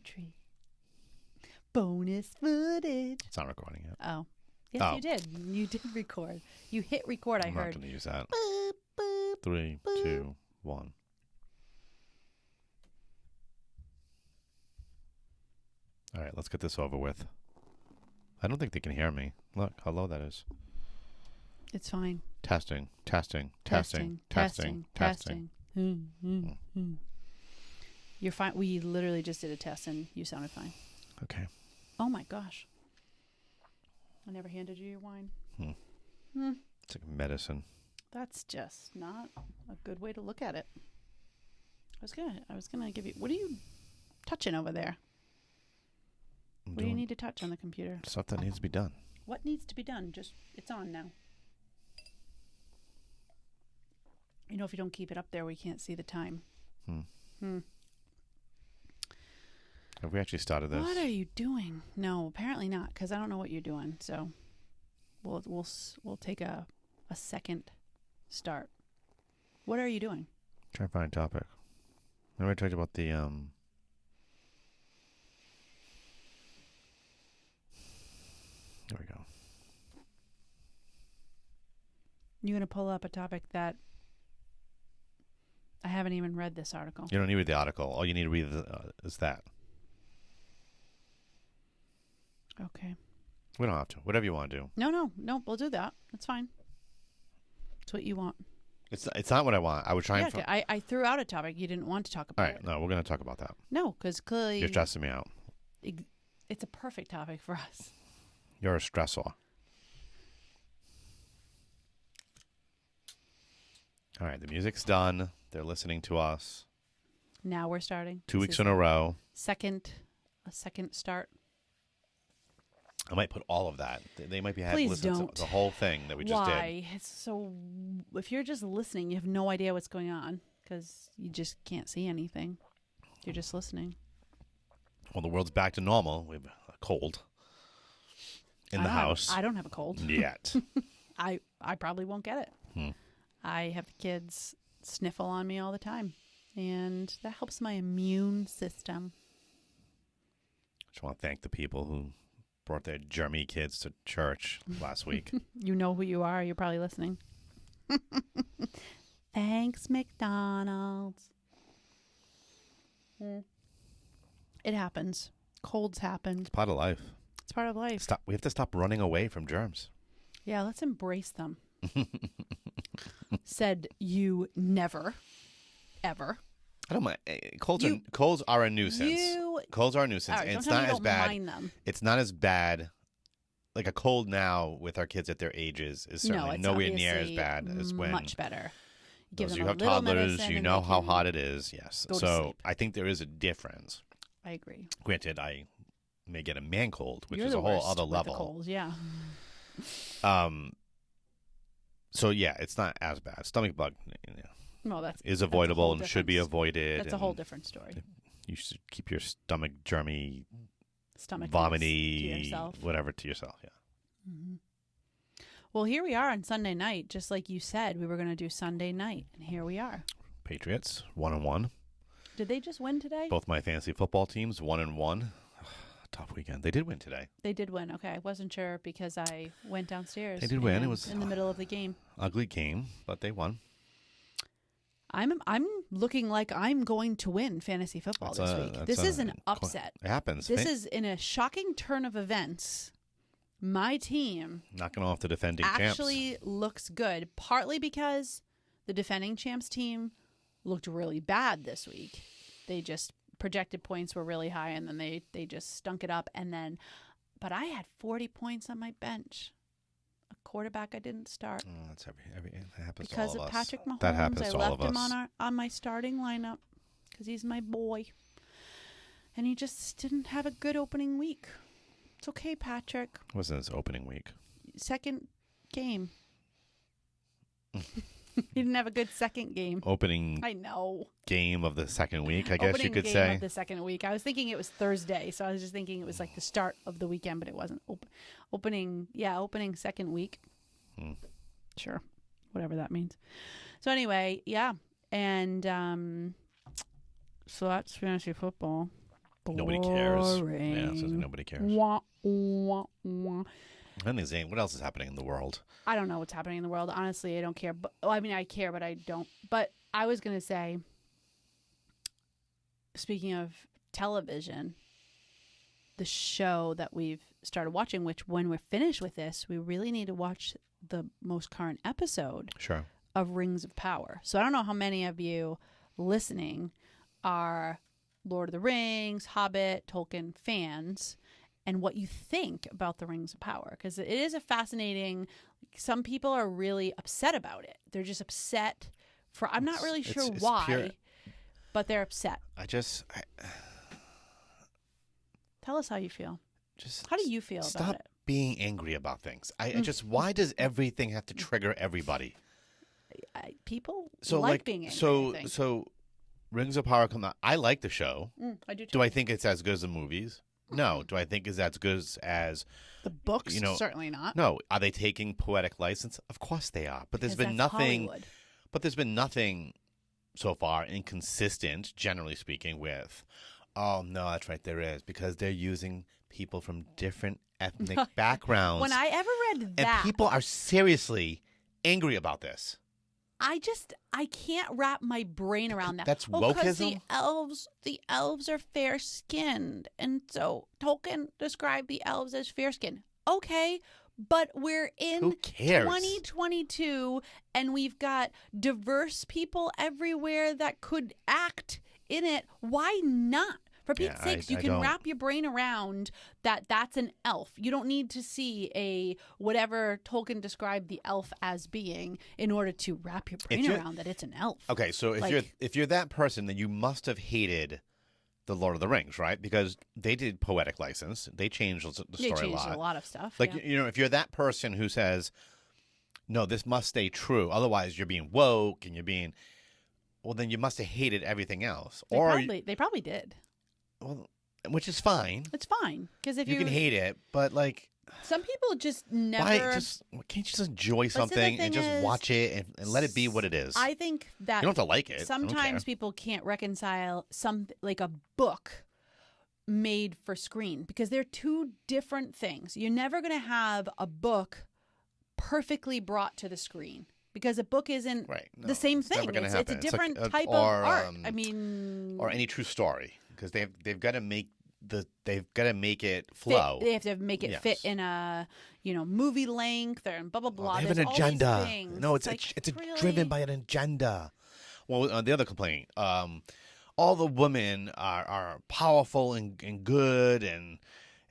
country. Bonus footage. It's not recording yet. Oh. Yes, you did. You did record. You hit record, I heard. I'm not going to use that. Boop, boop, 3, boop. 2, 1. All right, let's get this over with. I don't think they can hear me. Look how low that is. It's fine. Testing. You're fine. We literally just did a test and you sounded fine. Okay. Oh my gosh. I never handed you your wine. It's like medicine. That's just not a good way to look at it. I was gonna give you. What are you touching over there? What do you need to touch on the computer? Stuff that needs to be done. What needs to be done? It's on now. You know, if you don't keep it up there, we can't see the time. Have we actually started this? What are you doing? No, apparently not, because I don't know what you're doing. So we'll take a second start. What are you doing? Try to find a topic. Remember I talked about the There we go. You're gonna pull up a topic that I haven't even read this article. You don't need to read the article. All you need to read is that. Okay. We don't have to. Whatever you want to do. No. We'll do that. That's fine. It's what you want. It's not what I want. I was trying. I threw out a topic you didn't want to talk about. All right. No, we're going to talk about that. No, because clearly You're stressing me out. It's a perfect topic for us. You're a stressor. All right. The music's done. They're listening to us. Now we're starting. 2 weeks in a row. A second start. I might put all of that. They might be Please listening don't. to the whole thing that we just did. Why? So if you're just listening, you have no idea what's going on because you just can't see anything. You're just listening. Well, the world's back to normal. We have a cold in the house. I don't have a cold. Yet. I probably won't get it. I have kids sniffle on me all the time, and that helps my immune system. Just want to thank the people who brought their germy kids to church last week. You know who you are. You're probably listening. Thanks, McDonald's. It happens. Colds happen. It's part of life. It's part of life. We have to stop running away from germs. Yeah, let's embrace them. Said you never, ever. I don't mind. Colds are a nuisance. Colds are a nuisance. Right, and it's not as bad. Mind them. It's not as bad. Like a cold now with our kids at their ages is certainly nowhere near as bad as when. Much better. Those you have toddlers, you know how hot it is. Yes. So I think there is a difference. I agree. Granted, I may get a man cold, which You're is a whole other level. The colds, yeah. So yeah, it's not as bad. Stomach bug, No, is avoidable and should be avoided. That's a whole different story. You should keep your stomach germy, vomity to yourself. Whatever to yourself. Yeah. Mm-hmm. Well, here we are on Sunday night, just like you said we were going to do Sunday night, and here we are. Patriots 1-1. Did they just win today? Both my fantasy football teams 1-1. Tough weekend. They did win today. They did win. Okay, I wasn't sure because I went downstairs. They did win. It was in the middle of the game. Ugly game, but they won. I'm looking like I'm going to win fantasy football this week. This is an upset. It happens. This is in a shocking turn of events. My team knocking off the defending actually champs. Looks good, partly because the defending champs team looked really bad this week. They just projected points were really high, and then they just stunk it up. But I had 40 points on my bench. A quarterback I didn't start. Oh, that's that happens because to all of us. Patrick Mahomes. That happens to all of us. I left him on my starting lineup because he's my boy, and he just didn't have a good opening week. It's okay, Patrick. It wasn't his opening week. Second game. He didn't have a good second game. Opening. I know. Game of the second week, I guess you could say. Opening game of the second week. I was thinking it was Thursday, so I was just thinking it was like the start of the weekend, but it wasn't. Opening second week. Sure. Whatever that means. So anyway, yeah. And so that's fantasy football. Nobody cares. Yeah, it says nobody cares. Wah, wah, wah. What else is happening in the world? I don't know what's happening in the world. Honestly, I don't care. But I mean, I care, but I don't. But I was going to say, speaking of television, the show that we've started watching, which when we're finished with this, we really need to watch the most current episode of Rings of Power. So I don't know how many of you listening are Lord of the Rings, Hobbit, Tolkien fans, and what you think about the Rings of Power. Because it is a fascinating, some people are really upset about it. They're just upset for, I'm not really sure why, but they're upset. Tell us how you feel. How do you feel about it? Stop being angry about things. Why does everything have to trigger everybody? People like being angry. So Rings of Power come out. I like the show. I do too. Do I think it's as good as the movies? No. Do I think it's as good as the books? Certainly not. No. Are they taking poetic license? Of course they are. But there's been nothing. Hollywood. But there's been nothing so far inconsistent, generally speaking, with. Oh no, that's right. There is, because they're using people from different ethnic backgrounds. When I ever read that, and people are seriously angry about this. I can't wrap my brain around that. That's wokeism. Because the elves are fair skinned, and so Tolkien described the elves as fair skinned. Okay, but we're in 2022, and we've got diverse people everywhere that could act in it. Why not? For Pete's sakes, you can wrap your brain around that's an elf. You don't need to see a whatever Tolkien described the elf as being in order to wrap your brain around that it's an elf. Okay, so if you're that person, then you must have hated the Lord of the Rings, right? Because they did poetic license. They changed the story a lot. They changed a lot of stuff. If you're that person who says, no, this must stay true, otherwise you're being woke and you're being... Well, then you must have hated everything else. They probably did. Well, which is fine. It's fine, because if you can hate it, but some people just never. Can't you just enjoy something and just watch it and let it be what it is? I think that you don't have to like it. Sometimes people can't reconcile like a book made for screen, because they're two different things. You're never going to have a book perfectly brought to the screen, because a book isn't the same thing. It's a different type of art. Or any true story, because they've got to make it flow. They have to make it fit in a movie length and blah blah blah. They have an agenda. No, it's driven by an agenda. Well, the other complaint, all the women are powerful and good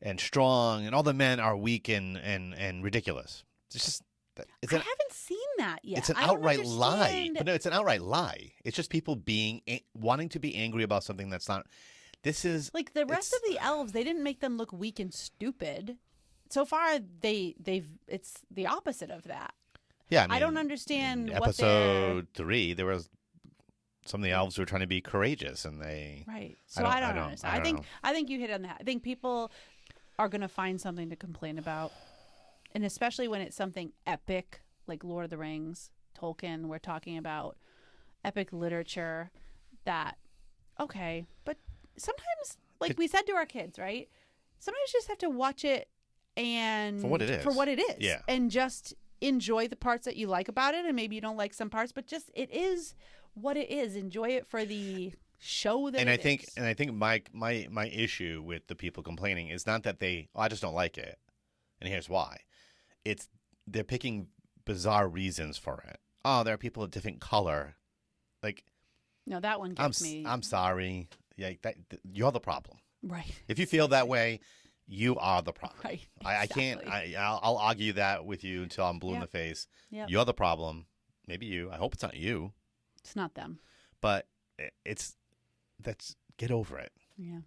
and strong, and all the men are weak and ridiculous. It's just. I haven't seen that yet. It's an outright lie. But no, it's an outright lie. It's just people wanting to be angry about something that's not. This is like the rest of the elves. They didn't make them look weak and stupid. So far, it's the opposite of that. Yeah, I don't understand. In episode 3, there was some of the elves who were trying to be courageous, and they right. So I don't understand. I think you hit on that. I think people are going to find something to complain about. And especially when it's something epic like Lord of the Rings, Tolkien, we're talking about epic literature but sometimes, like we said to our kids, right? Sometimes you just have to watch it and for what it is. Yeah. And just enjoy the parts that you like about it, and maybe you don't like some parts, but just it is what it is. Enjoy it for the show that I think my issue with the people complaining is not that I just don't like it. And here's why. They're picking bizarre reasons for it. Oh, there are people of different color. No, that one gets me. I'm sorry. Yeah, you're the problem. Right. If you feel that way, you are the problem. Right. Exactly. I'll argue that with you until I'm blue in the face. Yep. You're the problem. Maybe you. I hope it's not you. It's not them. But get over it. Yeah.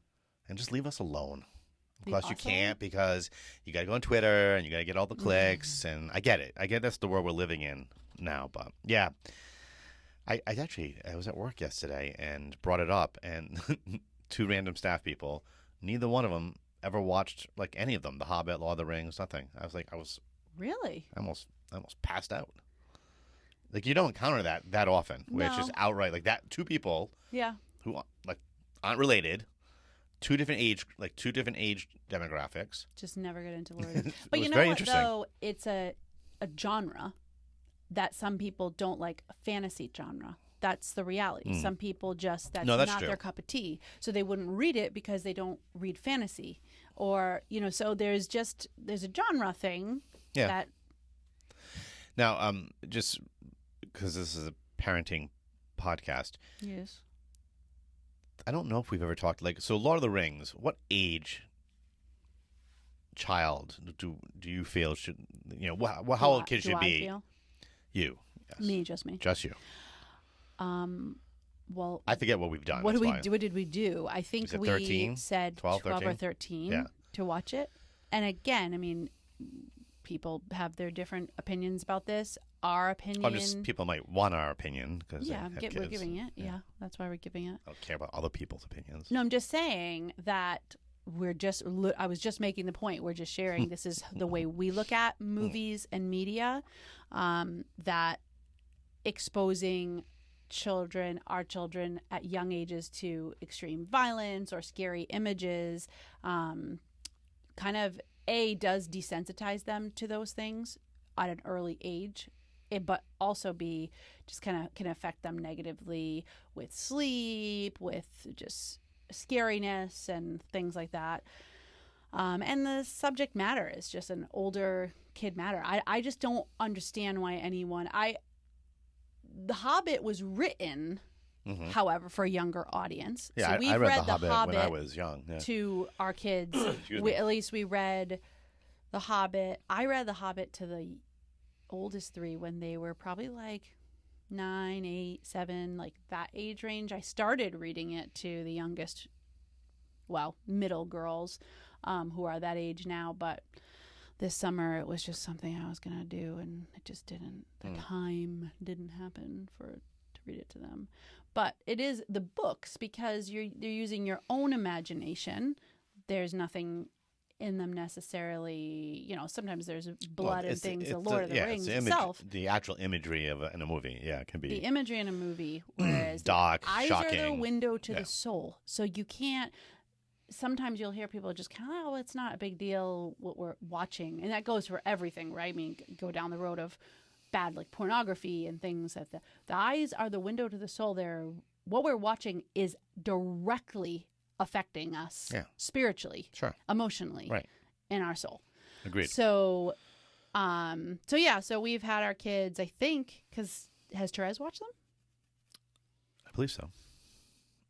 And just leave us alone. Of course, you can't, because you got to go on Twitter and you got to get all the clicks. And I get it. I get that's the world we're living in now. But yeah, I was at work yesterday and brought it up, and 2 random staff people, neither one of them ever watched any of them, The Hobbit, Lord of the Rings, nothing. I was really I almost passed out. You don't encounter that often, where it's just outright that 2 people, who aren't related. two different age demographics. Just never get into Lord of the Rings. It But was you know very what, interesting. though? It's a genre that some people don't like, a fantasy genre. That's the reality. Some people just, that's No, that's not true. their cup of tea. So they wouldn't read it because they don't read fantasy. Or, so there's a genre thing Yeah. that. Now, just because this is a parenting podcast, Yes. I don't know if we've ever talked so Lord of the Rings. What age child do you feel should how old kids should be? Feel? You, yes. Me, just me. Just you. Well, I forget what we've done. what That's do why. did we do? I think said we 13? said 12, 12 or 13? 13 Yeah. to watch it. And again, I mean, people have their different opinions about this. Our opinion. People might want our opinion because we're giving it. Yeah, that's why we're giving it. I don't care about other people's opinions. No, I'm just saying that I was just making the point. We're just sharing. This is the way we look at movies and media, that exposing our children at young ages to extreme violence or scary images, kind of does desensitize them to those things at an early age. But also just kind of can affect them negatively with sleep, with just scariness and things like that. And the subject matter is just an older kid matter. I just don't understand why anyone. The Hobbit was written, however, for a younger audience. Yeah, so we've I read read The Hobbit when I was young. Yeah. to our kids. At least we read The Hobbit. I read The Hobbit to the oldest three when they were probably like 9, 8, 7, like that age range. I started reading it to the youngest, middle girls, who are that age now. But this summer it was just something I was gonna do, and it just didn't. The time didn't happen to read it to them. But it is the books, because they're using your own imagination. There's nothing in them necessarily, sometimes there's blood and things. The Lord of the Rings itself, the actual imagery in a movie, it can be the imagery in a movie, whereas dark, the eyes shocking. are the window to the soul. So you can't. Sometimes you'll hear people just kind of, it's not a big deal what we're watching, and that goes for everything, right? I mean, go down the road of bad like pornography and things that the eyes are the window to the soul. What we're watching is directly affecting us spiritually, emotionally, right, in our soul. Agreed. So we've had our kids, I think, because has Therese watched them? I believe so.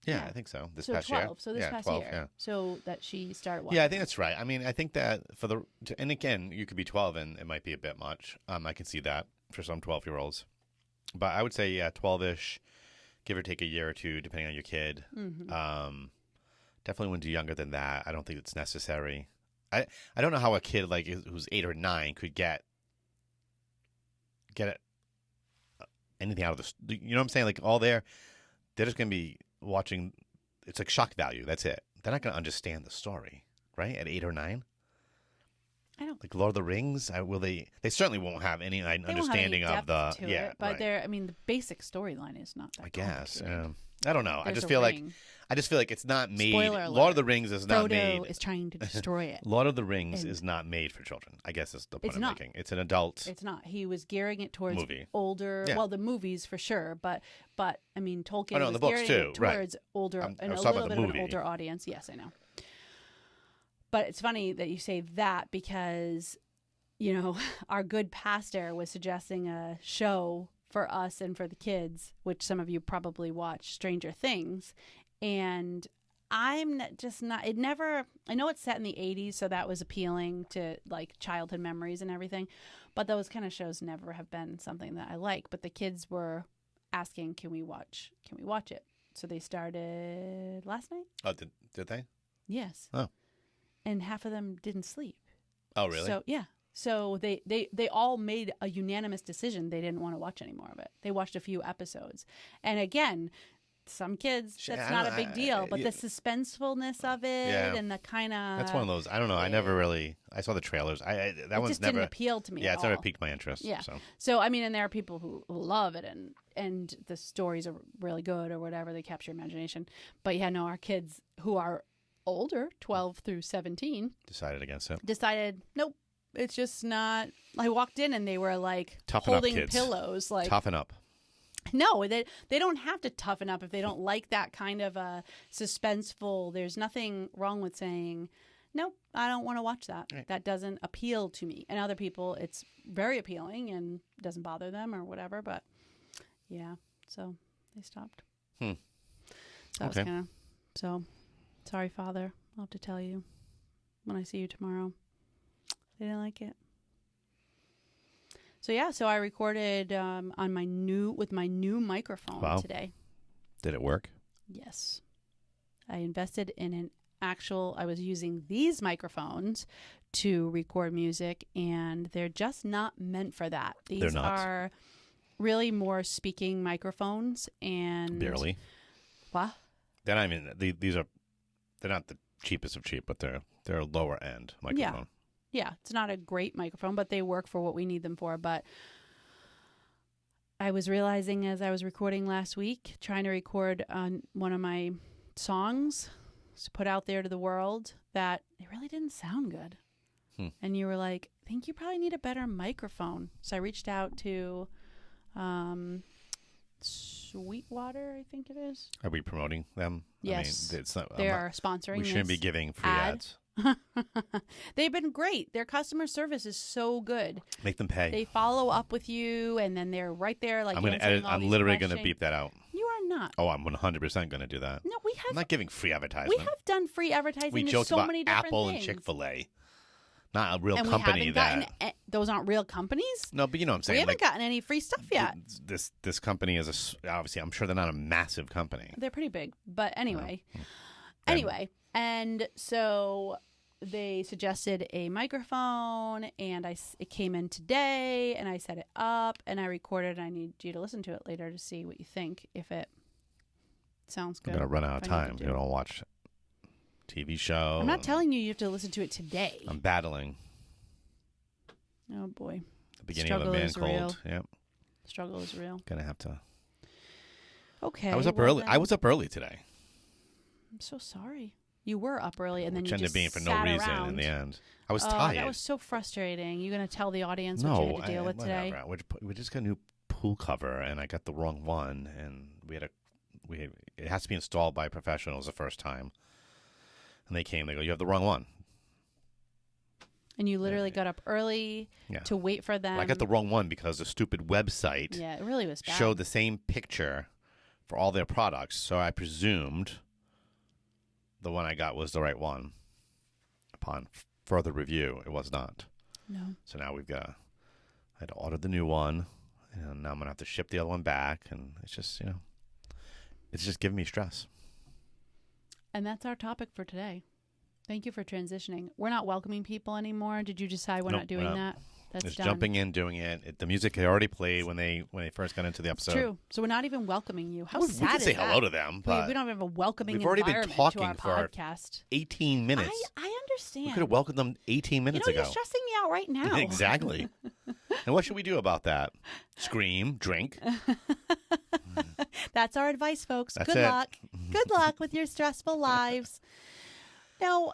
Yeah, I think so. This past 12, year. So this past 12, year. Yeah. So that she started watching. Yeah, I think that's right. I mean, I think that and again, you could be 12 and it might be a bit much. I can see that for some 12-year-olds. But I would say, 12-ish, give or take a year or two, depending on your kid. Mm-hmm. Definitely when you're younger than that, I don't think it's necessary. I don't know how a kid who's 8 or 9 could get anything out of this. You know what I'm saying? Like they're just going to be watching. It's like shock value. That's it. They're not going to understand the story, right? At 8 or 9. I don't like Lord of the Rings. Will they? They certainly won't have any understanding of the. It, but the basic storyline is not that. I guess. I don't know. I There's just a feel ring. I just feel like it's not made. Spoiler alert. Lord of the Rings is not made. Frodo is trying to destroy it. Lord of the Rings is not made for children. I guess is the point I'm making. It's an adult. It's not. He was gearing it towards movie. Older. Yeah. Well, the movies for sure, but I mean, Tolkien the was books gearing too. it towards older and a little bit of an older audience. Yes, I know. But it's funny that you say that because, our good pastor was suggesting a show for us and for the kids, which some of you probably watch, Stranger Things. And I'm just not, I know it's set in the 80s, so that was appealing to like childhood memories and everything. But those kind of shows never have been something that I like. But the kids were asking, can we watch it? So they started last night. Oh, did they? Yes. Oh. And half of them didn't sleep. Oh, really? So, yeah. So they all made a unanimous decision they didn't want to watch any more of it. They watched a few episodes. And again, some kids, that's not a big deal. But the suspensefulness of it and the kind of... That's one of those. I don't know. I never really... I saw the trailers. That one's just never... didn't appeal to me Yeah, at it's all. never piqued my interest. Yeah. So, I mean, and there are people who love it and the stories are really good or whatever. They capture imagination. But yeah, no, our kids who are older, 12 through 17, Decided against it. decided, nope, it's just not. I walked in and they were like Toughen up, holding kids. pillows. Like, Toughen up. no, they don't have to toughen up if they don't like that kind of suspenseful. There's nothing wrong with saying, nope, I don't want to watch that. Right. That doesn't appeal to me. And other people, it's very appealing and doesn't bother them or whatever. But yeah, so they stopped. So that was Okay. kind of, so sorry, Father. I'll have to tell you when I see you tomorrow. They didn't like it. So yeah, so I recorded on my new microphone today. Did it work? Yes. I invested in an actual, I was using these microphones to record music, and they're just not meant for that. These are really more speaking microphones, and Barely. What? Then I mean, they're not the cheapest of cheap, but they're a lower end microphone. Yeah, it's not a great microphone, but they work for what we need them for. But I was realizing as I was recording last week, trying to record on one of my songs to put out there to the world, that it really didn't sound good. And you were like, I think you probably need a better microphone. So I reached out to Sweetwater, I think it is. Are we promoting them? Yes. I mean, it's not, They are sponsoring we shouldn't be this giving free ad. ads. They've been great. Their customer service is so good. Make them pay. They follow up with you, and then they're right there, like I'm going to answering edit. all I'm these literally going to questions. beep that out. You are not. Oh, I'm 100% going to do that. No, I'm not giving free we advertisement. have done free advertising. We in joked so about many different Apple things. and Chick-fil-A. Not a real And company we haven't that. gotten those aren't real companies. No, but you know what I'm saying. We haven't like, gotten any free stuff yet. This company is obviously, I'm sure they're not a massive company. They're pretty big, but anyway, And- and so they suggested a microphone, and it came in today, and I set it up, and I recorded. I need you to listen to it later to see what you think, if it sounds good. I'm going to run out of If I need time. to You do it. don't watch TV show. I'm not telling you have to listen to it today. I'm battling Oh boy, the beginning Struggle of a man is cold. real. Yep. struggle is real. Gonna have to. Okay. I was up well early. then. I was up early today. I'm so sorry. You were up early, and then Which you ended just up being for no sat reason around. in the end. I was Oh, tired. that was so frustrating. You gonna tell the audience what no, you had to deal with today? whatever. We just got a new pool cover, and I got the wrong one, and it has to be installed by professionals the first time. And they came. They go, "You have the wrong one." And you literally got up early Yeah. to wait for them. I got the wrong one because the stupid website Yeah, it really was bad. showed the same picture for all their products, so I presumed the one I got was the right one. Upon further review, it was not. No. So now I had to order the new one, and now I'm gonna have to ship the other one back, and it's just it's just giving me stress. And that's our topic for today. Thank you for transitioning. We're not welcoming people anymore. Did you decide we're Nope, not doing we're not. that? That's Just done. jumping in, doing it. The music had already played when they first got into the episode. True. So we're not even welcoming you. How we sad can is say that? hello to them, but we don't have a welcoming we've already been environment talking to our for podcast. 18 minutes. I understand. We could have welcomed them 18 minutes You're ago. stressing me out right now. Exactly. And what should we do about that? Scream, drink. That's our advice, folks. That's Good it. luck. Good luck with your stressful lives. Now,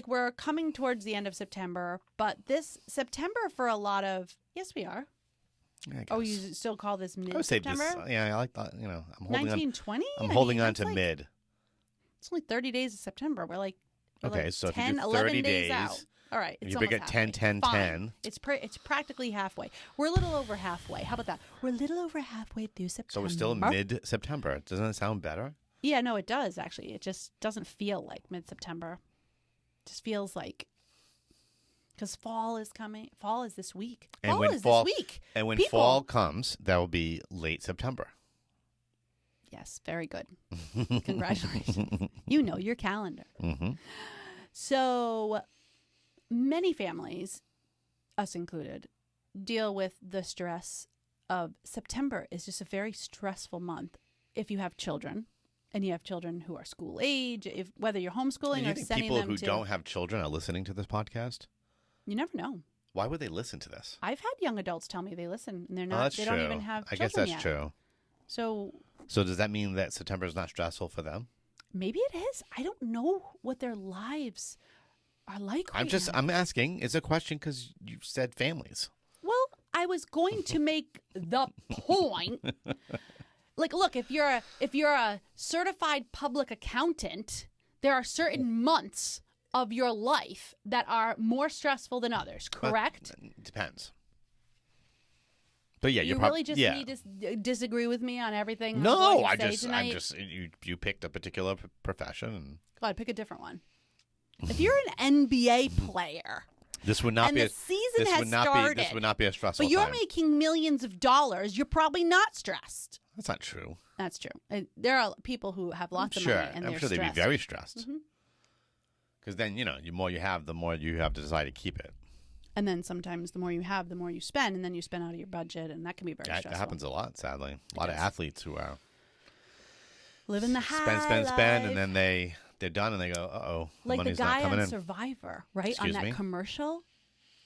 we're coming towards the end of September, but this September for a lot of, yes, we are. I Oh, guess. you still call this I would say this. mid-September? Yeah, I like that. I'm holding on. 1920? I'm holding on that's to like- mid. It's only 30 days of September. We're Okay, so if you 10, do 11 30 days days, out. All right, and it's you break almost it 10, halfway. 10, Fine. 10. It's practically halfway. We're a little over halfway. How about that? We're a little over halfway through September. So we're still in mid-September. Doesn't it sound better? Yeah, no, it does actually. It just doesn't feel like mid-September. It just feels like because fall is coming. Fall is this week. And Fall when is fall- this week. And when People- fall comes, that will be late September. Yes, very good. Congratulations. You know your calendar. Mm-hmm. So many families, us included, deal with the stress of September is just a very stressful month if you have children and you have children who are school age, whether you're homeschooling Do you or think sending people them who to. don't have children are listening to this podcast? You never know. Why would they listen to this? I've had young adults tell me they listen and they're Oh, not. that's They true. don't even have I children guess that's yet. true. So So does that mean that September is not stressful for them? Maybe it is. I don't know what their lives are like right now. I'm asking. It's a question because you said families. Well, I was going to make the point. Like, look, if you're a certified public accountant, there are certain months of your life that are more stressful than others, correct? Depends. But yeah, you really just need to disagree with me on everything. No, I'm just you picked a particular profession. And... Go ahead, pick a different one. If you're an NBA player, this would not and be the season has started. This would not be a stressful. But you're time. making millions of dollars. You're probably not stressed. That's not true. That's true. There are people who have lots of money and I'm sure they'd be very stressed. Because then, the more you have, the more you have to decide to keep it. And then sometimes the more you have, the more you spend, and then you spend out of your budget, and that can be very stressful. That happens a lot, sadly. A lot of athletes who are living the high spend, and then they're done, and they go, uh-oh, like money's the guy not coming on in. Survivor, right? Excuse on that me? commercial.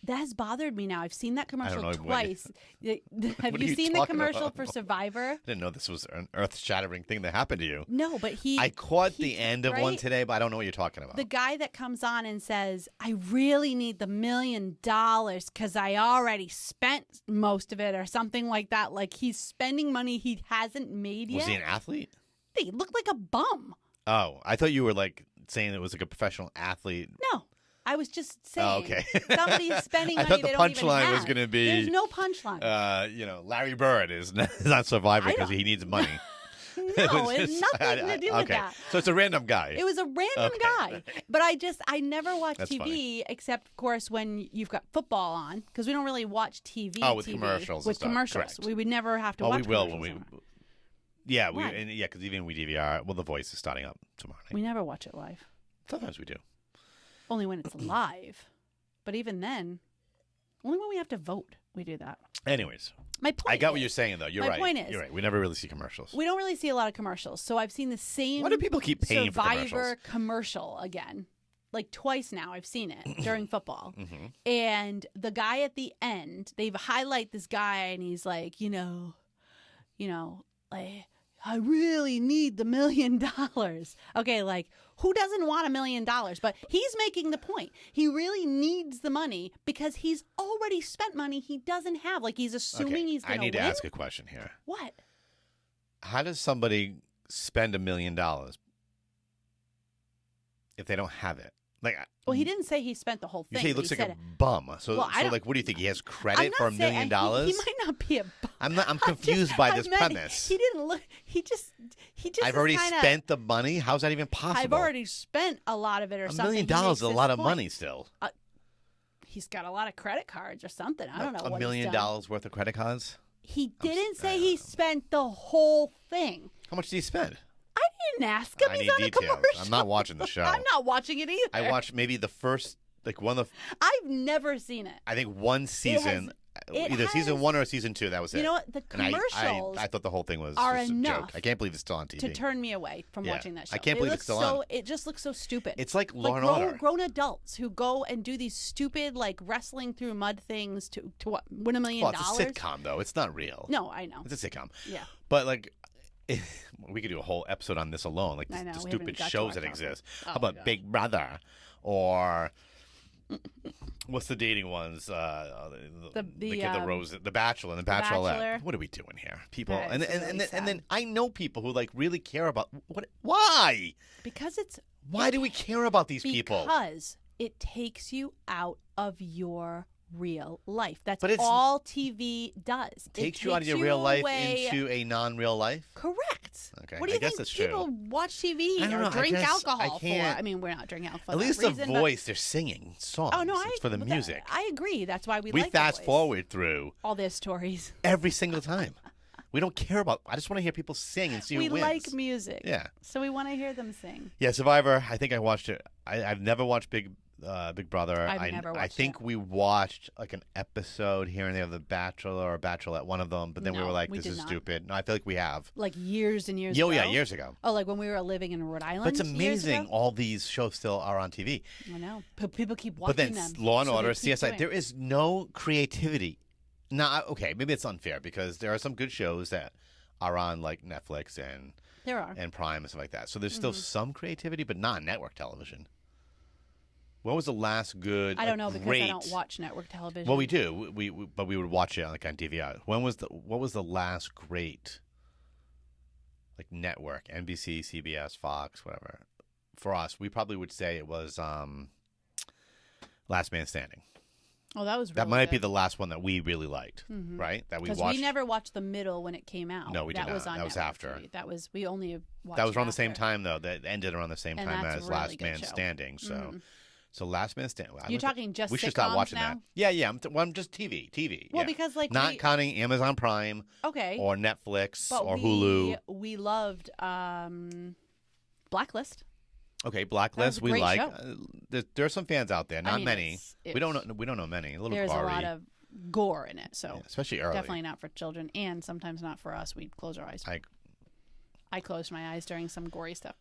That has bothered me now. I've seen that commercial know twice. Have What you are you seen the talking commercial about? for Survivor? I didn't know this was an earth-shattering thing that happened to you. No, but I caught the end of one right? today, but I don't know what you're talking about. The guy that comes on and says, I really need the $1 million because I already spent most of it or something like that. Like he's spending money he hasn't made yet. Was he an athlete? He looked like a bum. Oh, I thought you were like saying it was like a professional athlete. No. I was just saying, Oh, okay. somebody's spending I money thought the they don't even punchline have. was going to be... There's no punchline. Larry Bird is not Survivor because he needs money. No, it has nothing to do with that. So it's a random guy. It was a random guy. But I never watch That's TV funny. except, of course, when you've got football on because we don't really watch TV. Oh, with commercials and With stuff. commercials. Correct. We would never have to Well, watch we will when commercials we... on. Yeah, Why? because even we DVR, well, The Voice is starting up tomorrow night. We never watch it live. Sometimes we do. Only when it's live. But even then, only when we have to vote, we do that. Anyways, My point I got is, what you're saying, though. You're my right. point is- You're right. We never really see commercials. we don't really see a lot of commercials. So I've seen the same Why do people keep paying for Survivor commercial again. Like twice now I've seen it during football. And the guy at the end, they've highlight this guy and he's like, like I really need the $1 million. Okay, like who doesn't want $1 million? But he's making the point. He really needs the money because he's already spent money he doesn't have. Like he's assuming he's going I need win. to ask a question here. What? How does somebody spend $1 million if they don't have it? Like, Well, he didn't say he spent the whole thing. you say he but looks like said a bum. So, Well, I don't- like, what do you think? He has I'm credit for not $1 saying- million? He might not be a bum. I'm confused by I this meant premise. He didn't look. He just. I've already spent the money. How's that even possible? I've already spent a lot of it, or $1 something. million is a lot of money still. He's got a lot of credit cards or something. I don't know. $1 what million he's done. worth of credit cards. He didn't say he spent the whole thing. How much did he spend? I didn't ask him. I He's need on a details. commercial. I'm not watching the show. I'm not watching it either. I watched maybe the first, like one of the, I've never seen it. I think one season, either season has- 1 or season 2. That was it. You know what? The And commercials I thought the whole thing was are just a enough joke. I can't believe it's still on TV. to turn me away from Yeah. watching that show. I can't believe it it's still looks on. It just looks so stupid. It's like Law and grown, Order. grown adults who go and do these stupid, like wrestling through mud things to what, win $1 million. Well, it's a sitcom though. It's not real. No, I know. It's a sitcom. Yeah. But like, we could do a whole episode on this alone, like I know, the we haven't stupid got to shows our that topic. exist. Oh, How about gosh. Big Brother, or what's the dating ones? The Rose, The Bachelor, and The Bachelorette. Bachelor. What are we doing here, people? That And is and, really and, then, and then sad. I know people who like really care about what? Why? Because it's Why do we care about these people? Because it takes you out of your real life. That's But it's- all TV does. It Takes you out of your real life away- into a non-real life. Correct. Okay, What do you I guess think that's true. people watch TV I don't or know, I drink guess alcohol I can't- for? I mean, we're not drinking alcohol for At that least reason, the but- voice, they're singing songs. Oh no, it's for the music. I agree. That's why we We like The fast Voice. forward through all their stories. every single time. We don't care about. I just want to hear people sing and see who We wins. like music. Yeah. So we want to hear them sing. Yeah, Survivor. I think I watched it. I've never watched Big Brother. I've never I watched think it. we watched like an episode here and there of The Bachelor or Bachelorette, one of them. But then we No, were like, we "This did is not. stupid." No, I feel like we have. Like years and years Oh ago. yeah, years ago. Oh, like when we were living in Rhode Island. But it's years amazing. ago? All these shows still are on TV. I know. People keep But watching then them. Law and so they Order, keep CSI, doing there is no creativity. Now, okay, maybe it's unfair because there are some good shows that are on like Netflix and There are. and Prime and stuff like that. So there's still some creativity, but not network television. What was the last good? I don't know because great... I don't watch network television. Well, we do. But we would watch it on DVR. What was the last great like network? NBC, CBS, Fox, whatever. For us, we probably would say it was Last Man Standing. Oh, that was really that might good. be the last one that we really liked, right? That we watched. Because we never watched the middle when it came out. No, we did that not. was on that was network after. TV. That was we only watched. That was around after. the same time though. That ended around the same And time that's as a really Last good Man show. Standing. So, so Last Man Standing. You're talking just we sitcoms should start watching now? that. Yeah. I'm just TV. Well, yeah. because like not counting Amazon Prime. Okay. Or Netflix but or Hulu. We loved Blacklist. Okay, Blacklist. We great like. show. There are some fans out there. Not mean, many. We don't know many. A little There's gory. a lot of gore in it, so yeah, especially early. definitely not for children, and sometimes not for us. We'd close our eyes. I closed my eyes during some gory stuff.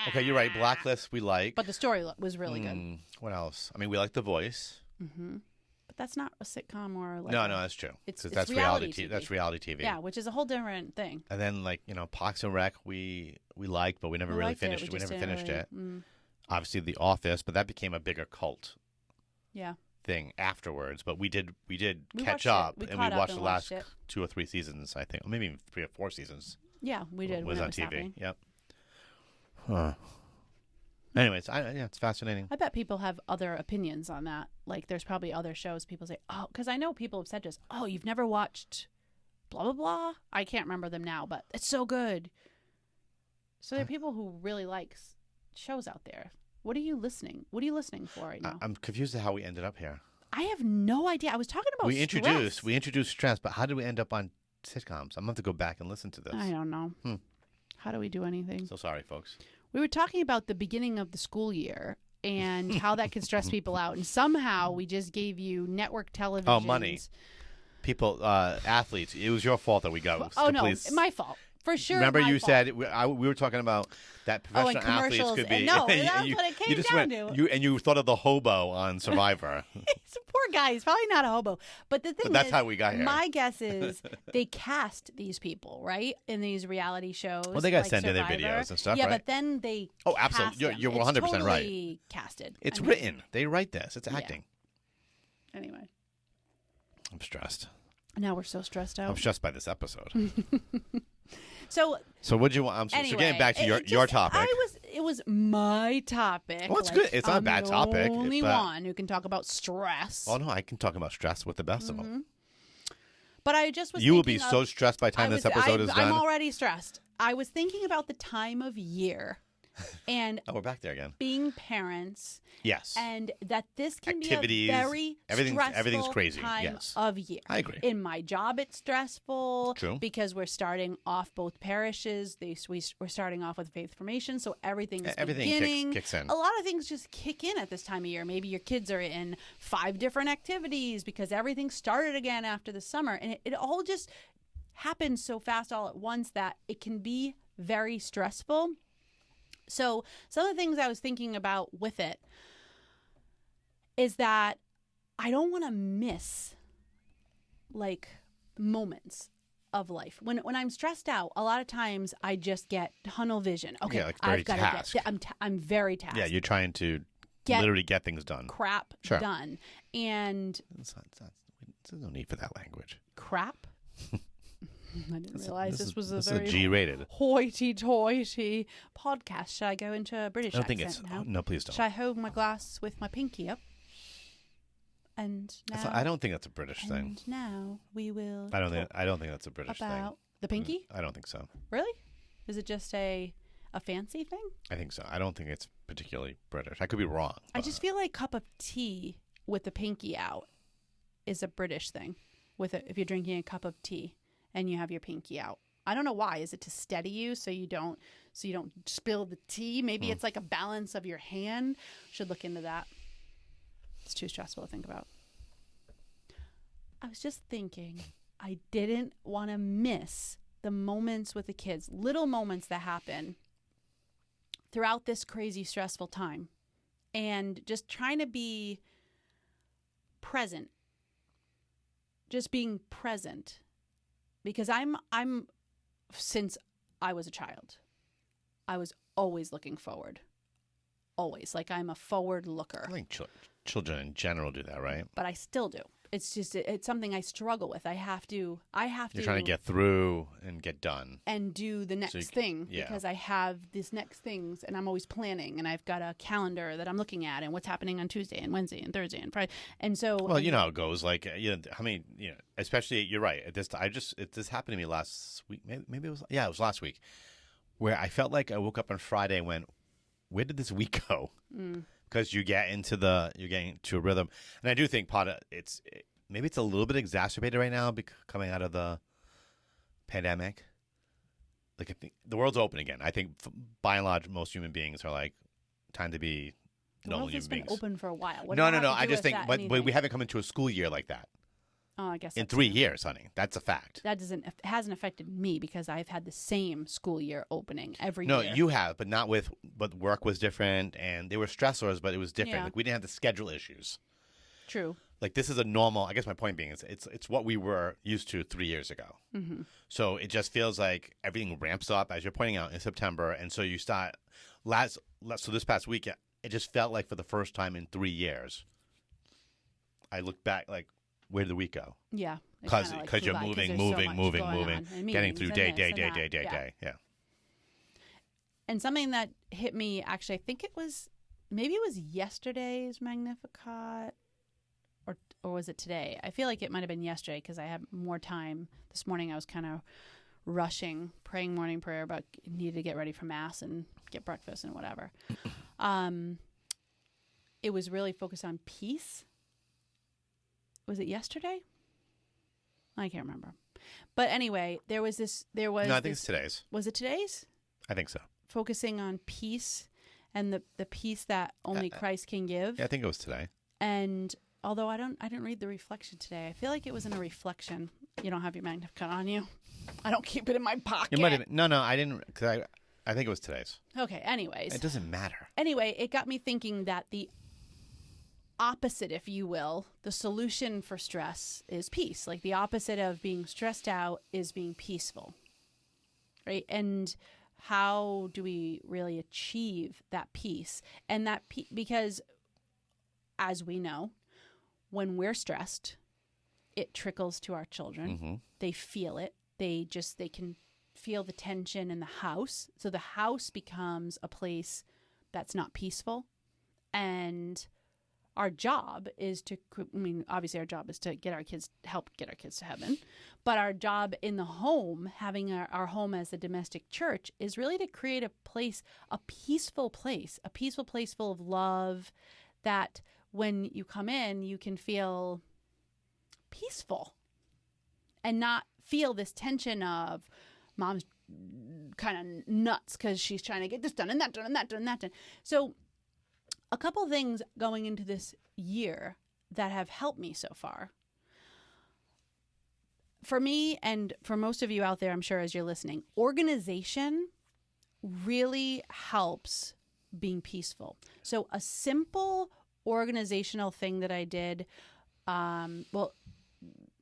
Okay, you're right. Blacklist we like. But the story was really good. What else? I mean, we like The Voice. But that's not a sitcom or like No, that's true. It's that's reality TV. That's reality TV. Yeah, which is a whole different thing. And then Parks and Rec we liked, but we never really finished it. We never finished it. Obviously The Office, but that became a bigger cult. Yeah. Thing afterwards, but we did catch watched up, it. and we watched the last it. 2 or 3 seasons, I think, or maybe even 3 or 4 seasons. Yeah, we did. Was when on it was TV. happening. Yep. Huh. Anyways, it's fascinating. I bet people have other opinions on that. Like, there's probably other shows people say, oh, because I know people have said to us, oh, you've never watched blah, blah, blah. I can't remember them now, but it's so good. So there are people who really like shows out there. What are you listening for right now? I'm confused at how we ended up here. I have no idea. I was talking about we stress. introduced stress, but how did we end up on sitcoms? I'm going to have to go back and listen to this. I don't know. How do we do anything? So sorry, folks. We were talking about the beginning of the school year and how that could stress people out. And somehow we just gave you network television. Oh, money. People, athletes. It was your fault that we got. Oh, no. My fault. For sure. Remember you fault. said, we were talking about that professional athletes could be. No, that's what it came down to. And you thought of the hobo on Survivor. He's a poor guy. He's probably not a hobo. But the thing that's is, how we got here. My guess is they cast these people, right, in these reality shows. Well, they got to like send in their Survivor. videos and stuff, yeah, right? but then they Oh, absolutely. cast You're them. 100% It's right. totally casted. It's written. They write this. It's acting. Yeah. Anyway. I'm stressed. Now we're so stressed out. I'm stressed by this episode. So what do you want? Anyway, so getting back to your topic. It was my topic. Well, it's good. It's not a bad topic. I'm the only one who can talk about stress. Oh no, I can talk about stress with the best of them. But I just was. You will be so stressed by the time this episode is done. I'm already stressed. I was thinking about the time of year, and we're back there again. Being parents. Yes. And that this can Activities, be a very everything's crazy. time of year. I agree. In my job, it's stressful. True. Because we're starting off both parishes. We're starting off with Faith Formation, so everything beginning. Kicks in. A lot of things just kick in at this time of year. Maybe your kids are in 5 different activities because everything started again after the summer. And it all just happens so fast all at once that it can be very stressful. So some of the things I was thinking about with it is that I don't want to miss like moments of life. When I'm stressed out, a lot of times I just get tunnel vision. Okay, yeah, like very I've got tasked. to get. I'm very tasked. Yeah, you're trying to literally get things done. Crap done, and there's no need for that language. Crap. I didn't realize this was a very G-rated hoity-toity podcast. Should I go into a British accent think it's now? No, please don't. Should I hold my glass with my pinky up? And now, I don't think that's a British thing. And now we will. I don't think that's a British thing. About the pinky? I don't think so. Really? Is it just a fancy thing? I think so. I don't think it's particularly British. I could be wrong. I just feel like cup of tea with the pinky out is a British thing. If you're drinking a cup of tea and you have your pinky out. I don't know why. Is it to steady you so you don't spill the tea? Maybe it's like a balance of your hand. Should look into that. It's too stressful to think about. I was just thinking I didn't want to miss the moments with the kids, little moments that happen throughout this crazy stressful time, and just trying to be present. Just being present. Because I'm since I was a child, I was always looking forward. Always. Like I'm a forward looker. I think children in general do that, right? But I still do. It's just it's something I struggle with. I have to You're trying to get through and get done. And do the next thing because I have these next things and I'm always planning and I've got a calendar that I'm looking at and what's happening on Tuesday and Wednesday and Thursday and Friday. And so well, you know how it goes. Like how many especially you're right. This happened to me last week. Maybe it was last week where I felt like I woke up on Friday and went, where did this week go? Because you're getting to a rhythm, and I do think maybe it's a little bit exacerbated right now coming out of the pandemic. Like I think the world's open again. I think by and large, most human beings are like time to be normal human beings. It's been open for a while. No. I just think, but we haven't come into a school year like that. Oh, I guess in 3 years, honey. That's a fact. That hasn't affected me because I've had the same school year opening every year. No, year. you have, but not with. But work was different, and they were stressors, but it was different. Yeah. Like we didn't have the schedule issues. True. Like this is a normal. I guess my point being is it's what we were used to 3 years ago. Mm-hmm. So it just feels like everything ramps up as you're pointing out in September, and so you start. So this past week, it just felt like for the first time in 3 years, I looked back like. Where did the week go? Yeah. Because you're moving, getting through day. Yeah. And something that hit me, actually, I think it was yesterday's Magnificat, or was it today? I feel like it might have been yesterday because I had more time. This morning I was kind of rushing, praying morning prayer, but needed to get ready for Mass and get breakfast and whatever. It was really focused on peace. Was it yesterday? I can't remember. But anyway, there was. No, I think it's today's. Was it today's? I think so. Focusing on peace and the peace that only Christ can give. Yeah, I think it was today. And although I didn't read the reflection today. I feel like it was in a reflection. You don't have your Magnificat on you. I don't keep it in my pocket. It might have been. No, I didn't. Because I think it was today's. Okay. Anyways, it doesn't matter. Anyway, it got me thinking that the opposite, if you will, the solution for stress is peace. Like the opposite of being stressed out is being peaceful, right? And how do we really achieve that peace? And that because as we know, when we're stressed, it trickles to our children. Mm-hmm. They feel it. They can feel the tension in the house. So the house becomes a place that's not peaceful. And our job is obviously our job is to help get our kids to heaven. But our job in the home, having our home as a domestic church, is really to create a peaceful place full of love that when you come in, you can feel peaceful and not feel this tension of mom's kind of nuts because she's trying to get this done and that done and that done and that done. So a couple things going into this year that have helped me so far. For me and for most of you out there, I'm sure as you're listening, organization really helps being peaceful. So a simple organizational thing that I did, well,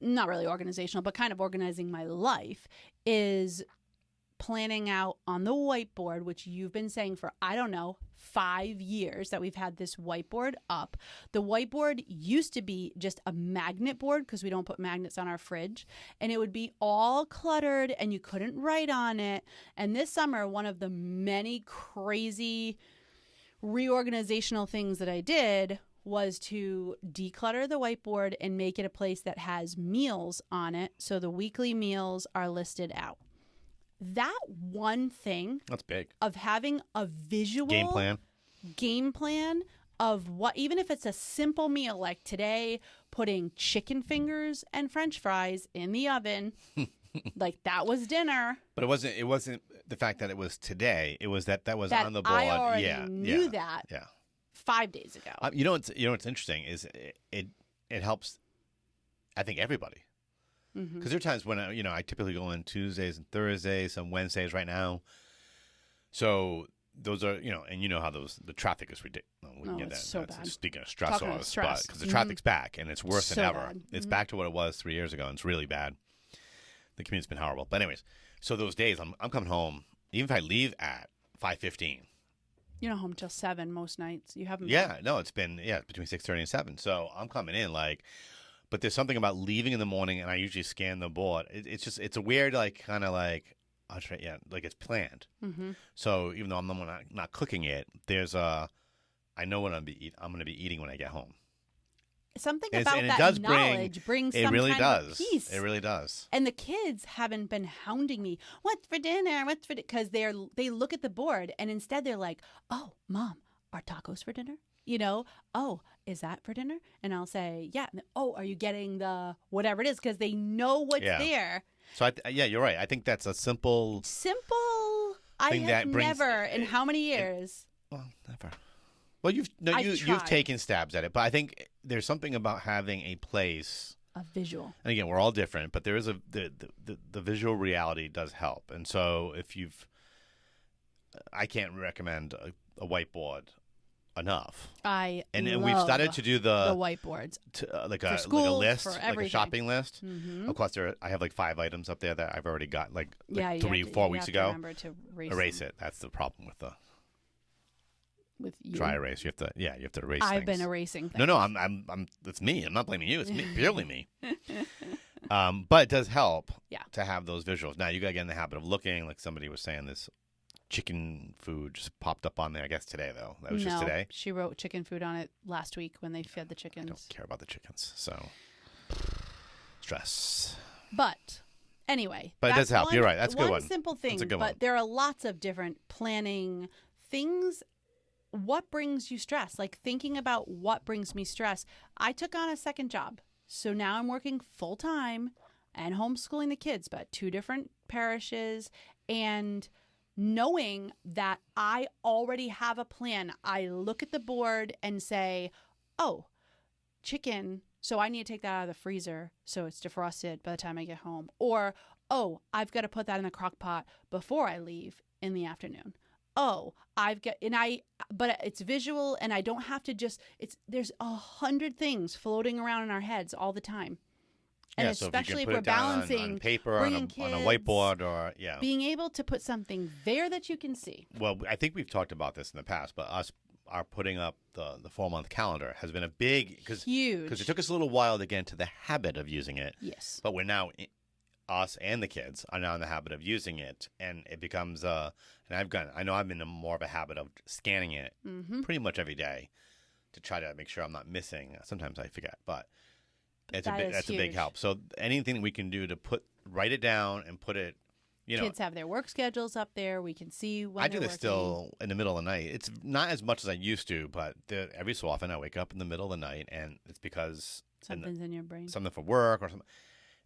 not really organizational, but kind of organizing my life, is planning out on the whiteboard, which you've been saying for, 5 years that we've had this whiteboard up. The whiteboard used to be just a magnet board because we don't put magnets on our fridge, and it would be all cluttered and you couldn't write on it. And this summer, one of the many crazy reorganizational things that I did was to declutter the whiteboard and make it a place that has meals on it. So the weekly meals are listed out. That one thing, that's big, of having a visual game plan of what, even if it's a simple meal like today, putting chicken fingers and French fries in the oven, like that was dinner. But it wasn't the fact that it was today. It was that was that on the board. I already knew that 5 days ago. You know what's interesting is it helps. I think everybody. Because there are times when I typically go on Tuesdays and Thursdays, some Wednesdays right now. So those are and you know how the traffic is ridiculous. We can get that. So bad. Speaking of stressors, stress. because the traffic's back and it's worse than ever. Bad. It's back to what it was 3 years ago, and it's really bad. The commute's been horrible. But anyways, so those days I'm coming home. Even if I leave at 5:15. You're not home till 7 most nights. You haven't. Yeah, no, it's been between 6:30 and 7. So I'm coming in like, but there's something about leaving in the morning, and I usually scan the board. It's a weird like kind of like I'll try, like it's planned. Mm-hmm. So even though I'm not cooking it, I know what I'm going to be eating when I get home. Something And about it that does knowledge brings it some really kind does. of peace. It really does. And the kids haven't been hounding me. What's for dinner? What's for because they look at the board and instead they're like, "Oh, Mom, are tacos for dinner?" "Oh, is that for dinner?" And I'll say, "Yeah." And, "Oh, are you getting the whatever it is?" Because they know what's there. So you're right. I think that's a simple. I thing have that brings, never in how many years? Never. Well, you've taken stabs at it, but I think there's something about having a place, a visual. And again, we're all different, but there is the visual reality does help. And so I can't recommend a whiteboard enough. And we've started to do the whiteboards like for a school, list, for like everything. a shopping list. Mm-hmm. Of course, I have like 5 items up there that I've already got like 4 weeks ago. Remember to erase it. That's the problem with you. dry erase. You have to erase. I've things. been erasing things. No, I'm. It's me. I'm not blaming you. It's me, purely me. But it does help. To have those visuals. Now you got to get in the habit of looking. Like somebody was saying, this chicken food just popped up on there. I guess today though. That was just today. She wrote chicken food on it last week when they fed the chickens. I don't care about the chickens, so stress. But anyway, it does help. You're right. That's a good one. One simple thing, That's a good but one. there are lots of different planning things. What brings you stress? Like thinking about what brings me stress. I took on a second job. So now I'm working full time and homeschooling the kids, but 2 different parishes, and knowing that I already have a plan. I look at the board and say, "Oh, chicken, so I need to take that out of the freezer so it's defrosted by the time I get home." Or, "Oh, I've got to put that in the crock pot before I leave in the afternoon." Oh, but it's visual, and I don't have to there's 100 things floating around in our heads all the time. And especially if we're balancing on paper, on a whiteboard, or being able to put something there that you can see. Well, I think we've talked about this in the past, but our putting up the 4-month calendar has been a big huge, because it took us a little while to get into the habit of using it. Yes, but we're now us and the kids are now in the habit of using it, and it becomes and I know I'm in more of a habit of scanning it pretty much every day to try to make sure I'm not missing. Sometimes I forget, but that's a big help. So anything that we can do to write it down and put it, kids have their work schedules up there. We can see when I do this still in the middle of the night. It's not as much as I used to, but every so often I wake up in the middle of the night, and it's because something's in your brain, something for work or something.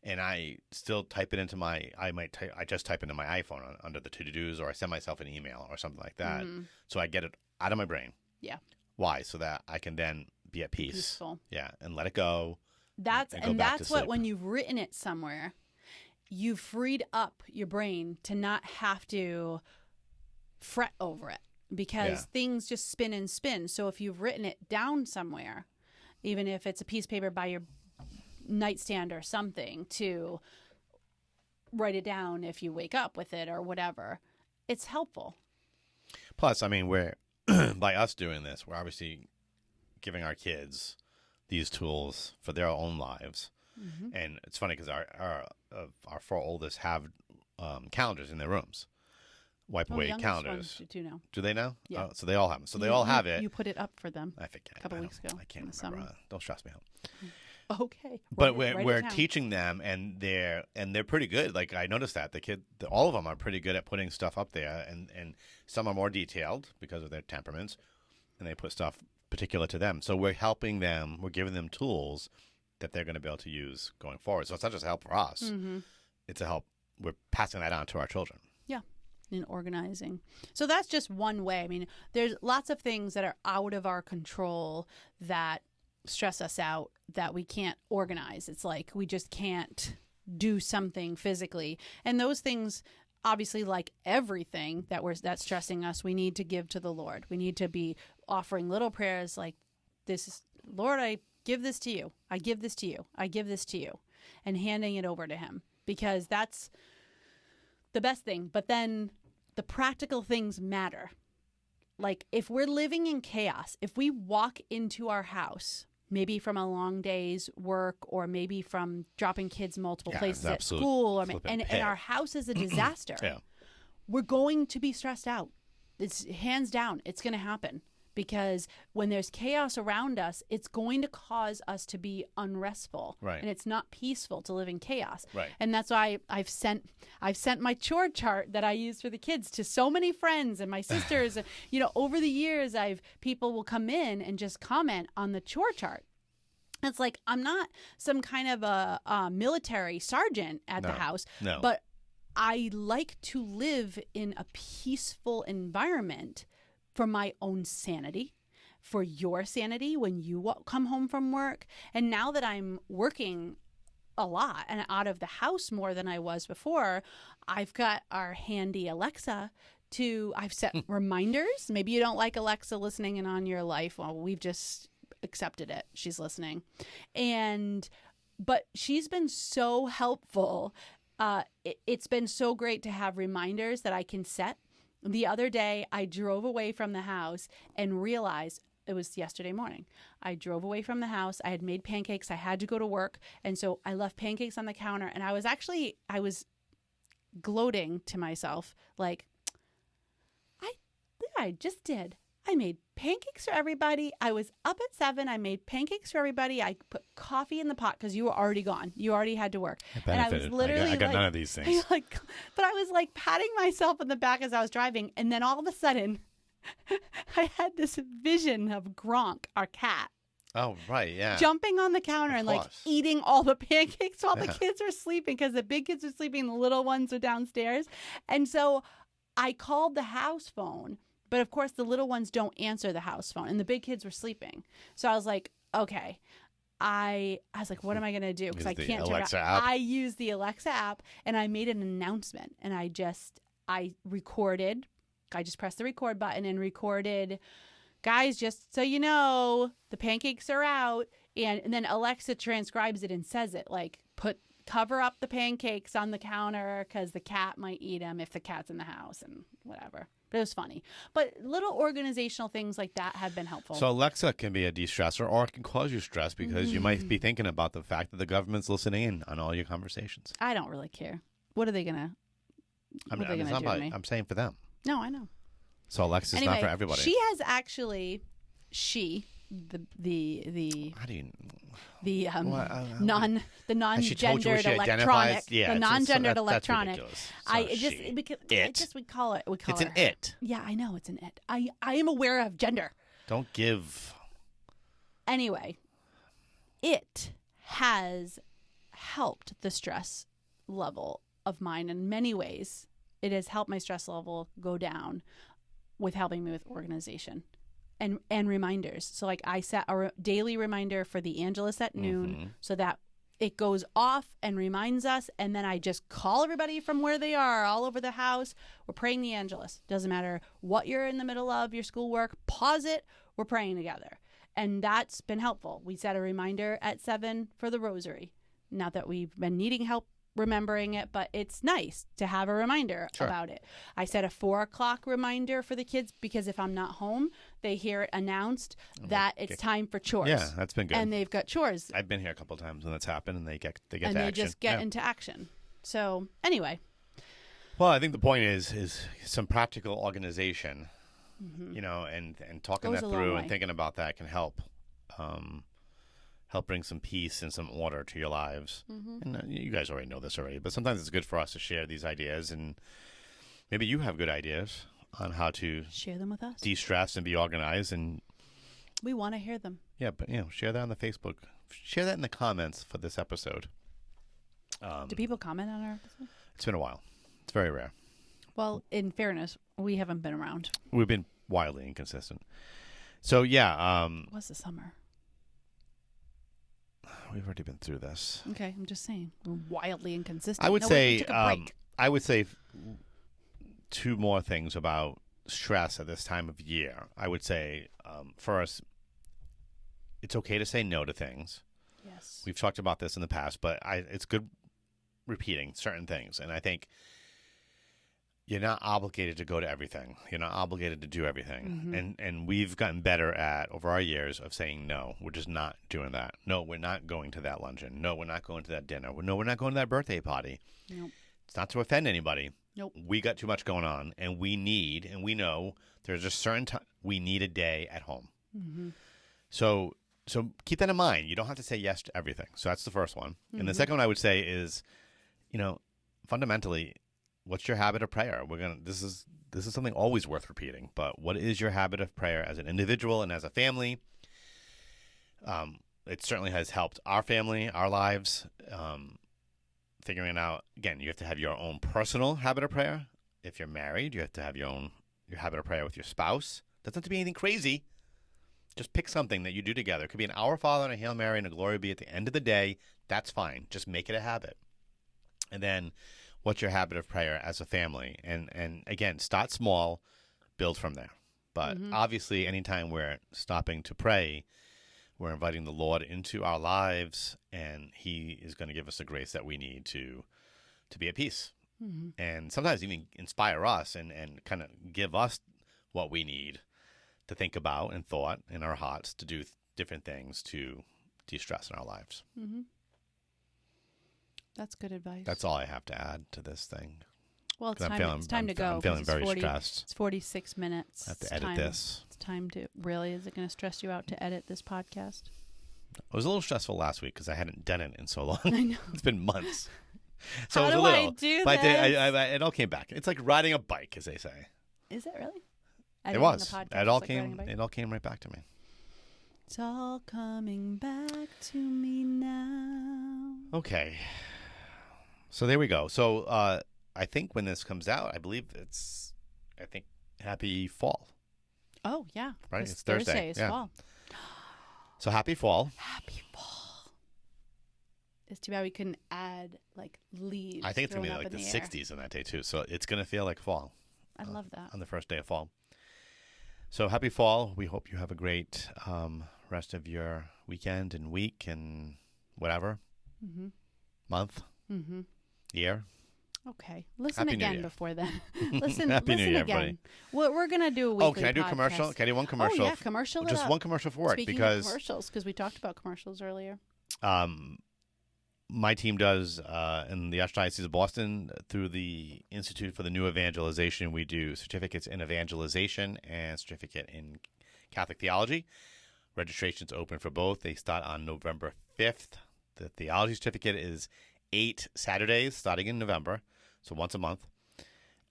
And I still type it into I just type into my iPhone under the to-dos, or I send myself an email or something like that. Mm-hmm. So I get it out of my brain. Yeah. Why? So that I can then be at peace. Peaceful. Yeah. And let it go. That's what, when you've written it somewhere, you've freed up your brain to not have to fret over it, because things just spin and spin. So if you've written it down somewhere, even if it's a piece of paper by your nightstand or something, to write it down if you wake up with it or whatever, it's helpful. Plus, I mean, we're by us doing this, we're obviously giving our kids these tools for their own lives. Mm-hmm. And it's funny because our 4 oldest have calendars in their rooms, wipe away calendars. Do now. Do they now? Yeah. So they all have them. So they all have it. You put it up for them. I forget. A couple weeks ago. I can't remember. Don't stress me out. Okay. But we're teaching them, and they're pretty good. Like I noticed that all of them are pretty good at putting stuff up there, and some are more detailed because of their temperaments, and they put stuff particular to them. So we're helping them. We're giving them tools that they're going to be able to use going forward. So it's not just a help for us. Mm-hmm. It's a help. We're passing that on to our children. Yeah. In organizing. So that's just one way. I mean, there's lots of things that are out of our control that stress us out, that we can't organize. It's like we just can't do something physically. And those things, obviously, like everything that's stressing us, we need to give to the Lord. We need to be offering little prayers like this: Lord, I give this to you. I give this to you. I give this to you. And handing it over to him, because that's the best thing. But then the practical things matter. Like if we're living in chaos, if we walk into our house, maybe from a long day's work or maybe from dropping kids multiple places at school, and our house is a disaster, we're going to be stressed out. It's hands down. It's going to happen. Because when there's chaos around us, it's going to cause us to be unrestful, and it's not peaceful to live in chaos. And that's why I've sent my chore chart that I use for the kids to so many friends and my sisters. You know, over the years, people will come in and just comment on the chore chart. It's like I'm not some kind of a military sergeant at the house, but I like to live in a peaceful environment. For my own sanity, for your sanity when you come home from work. And now that I'm working a lot and out of the house more than I was before, I've got our handy Alexa I've set reminders. Maybe you don't like Alexa listening in on your life. Well, we've just accepted it. She's listening. But she's been so helpful. It's been so great to have reminders that I can set. The other day, I drove away from the house and realized it was yesterday morning. I drove away from the house. I had made pancakes. I had to go to work. And so I left pancakes on the counter. And I was gloating to myself, like, I just did. I made pancakes for everybody. I was up at 7. I made pancakes for everybody. I put coffee in the pot because you were already gone. You already had to work. And I was literally I got none of these things. But I was like patting myself on the back as I was driving. And then all of a sudden, I had this vision of Gronk, our cat. Oh, right, yeah. Jumping on the counter and like eating all the pancakes while the kids were sleeping because the big kids were sleeping, the little ones were downstairs. And so I called the house phone. But of course, the little ones don't answer the house phone, and the big kids were sleeping. So I was like, okay. I was like, what am I going to do? Because I can't do it. I used the Alexa app, and I made an announcement, and I recorded. I just pressed the record button and recorded, guys, just so you know, the pancakes are out. And then Alexa transcribes it and says it, like, cover up the pancakes on the counter because the cat might eat them if the cat's in the house and whatever. But it was funny. But little organizational things like that have been helpful. So Alexa can be a de-stressor, or it can cause you stress because you might be thinking about the fact that the government's listening in on all your conversations. I don't really care. What are they going to do to me? I'm saying for them. No, I know. So Alexa's not for everybody. She has actually, the How do you... The non-gendered electronic, the non-gendered electronic. We call it. It's an it. Yeah, I know it's an it. I am aware of gender. Don't give. Anyway, it has helped the stress level of mine in many ways. It has helped my stress level go down with helping me with organization. And reminders. So like I set a daily reminder for the Angelus at noon so that it goes off and reminds us. And then I just call everybody from where they are all over the house. We're praying the Angelus. Doesn't matter what you're in the middle of, your schoolwork, pause it. We're praying together. And that's been helpful. We set a reminder at 7 for the rosary. Not that we've been needing help remembering it, but it's nice to have a reminder about it. I set a 4:00 reminder for the kids because if I'm not home, they hear it announced that it's time for chores. Yeah, that's been good. And they've got chores. I've been here a couple of times when that's happened, and they get to action. And they just get into action. So anyway. Well, I think the point is some practical organization, you know, and talking that through and thinking about that can help. Help bring some peace and some order to your lives. And you guys already know this already, but sometimes it's good for us to share these ideas, and maybe you have good ideas on how to share them with us, de-stress and be organized. And we want to hear them. Yeah, but share that on the Facebook. Share that in the comments for this episode. Do people comment on our episode? It's been a while. It's very rare. Well, in fairness, we haven't been around. We've been wildly inconsistent. So yeah. What's the summer? We've already been through this. Okay, I'm just saying we're wildly inconsistent. I would say 2 more things about stress at this time of year. I would say first, it's okay to say no to things. Yes, we've talked about this in the past, but it's good repeating certain things. And I think, you're not obligated to go to everything. You're not obligated to do everything. Mm-hmm. And we've gotten better at, over our years, of saying no. We're just not doing that. No, we're not going to that luncheon. No, we're not going to that dinner. No, we're not going to that birthday party. Nope. It's not to offend anybody. Nope. We got too much going on, and we know there's a certain time we need a day at home. Mm-hmm. So keep that in mind. You don't have to say yes to everything. So that's the first one. Mm-hmm. And the second one I would say is, fundamentally, what's your habit of prayer? This is something always worth repeating. But what is your habit of prayer as an individual and as a family? It certainly has helped our family, our lives. Figuring out, again, you have to have your own personal habit of prayer. If you're married, you have to have your habit of prayer with your spouse. Doesn't have to be anything crazy. Just pick something that you do together. It could be an Our Father and a Hail Mary and a Glory Be at the end of the day. That's fine. Just make it a habit. And then what's your habit of prayer as a family? And again, start small, build from there. But obviously, anytime we're stopping to pray, we're inviting the Lord into our lives, and He is going to give us the grace that we need to be at peace. Mm-hmm. And sometimes even inspire us and kind of give us what we need to think about and thought in our hearts to do different things to de-stress in our lives. Mm-hmm. That's good advice. That's all I have to add to this thing. Well, it's time to go. I'm feeling very stressed. It's 46 minutes. I have to edit this. It's time to, really, is it going to stress you out to edit this podcast? It was a little stressful last week because I hadn't done it in so long. I know. It's been months. So How it was do a little, I do but this? it all came back. It's like riding a bike, as they say. Is it really? It was. It all came right back to me. It's all coming back to me now. Okay. So there we go. So I think when this comes out, I believe happy fall. Oh, yeah. Right? 'Cause It's Thursday. Thursday is Yeah. fall. So happy fall. Happy fall. It's too bad we couldn't add, like, leaves. I think it's going to be thrown like up the in air. 60s on that day, too. So it's going to feel like fall. I love that. On the first day of fall. So happy fall. We hope you have a great rest of your weekend and week and whatever. Mm-hmm. Month. Mm-hmm. Year. Okay. Listen Happy New again Year. before then. Listen Happy New Year, again. everybody. We're going to do a weekly Oh, can I do a podcast. commercial? Can I do one commercial? Oh, yeah, commercial. Just one commercial for work. Speaking because of commercials, because we talked about commercials earlier. My team does in the Archdiocese of Boston through the Institute for the New Evangelization. We do certificates in evangelization and certificate in Catholic theology. Registration's open for both. They start on November 5th. The theology certificate is 8 Saturdays starting in November, so once a month.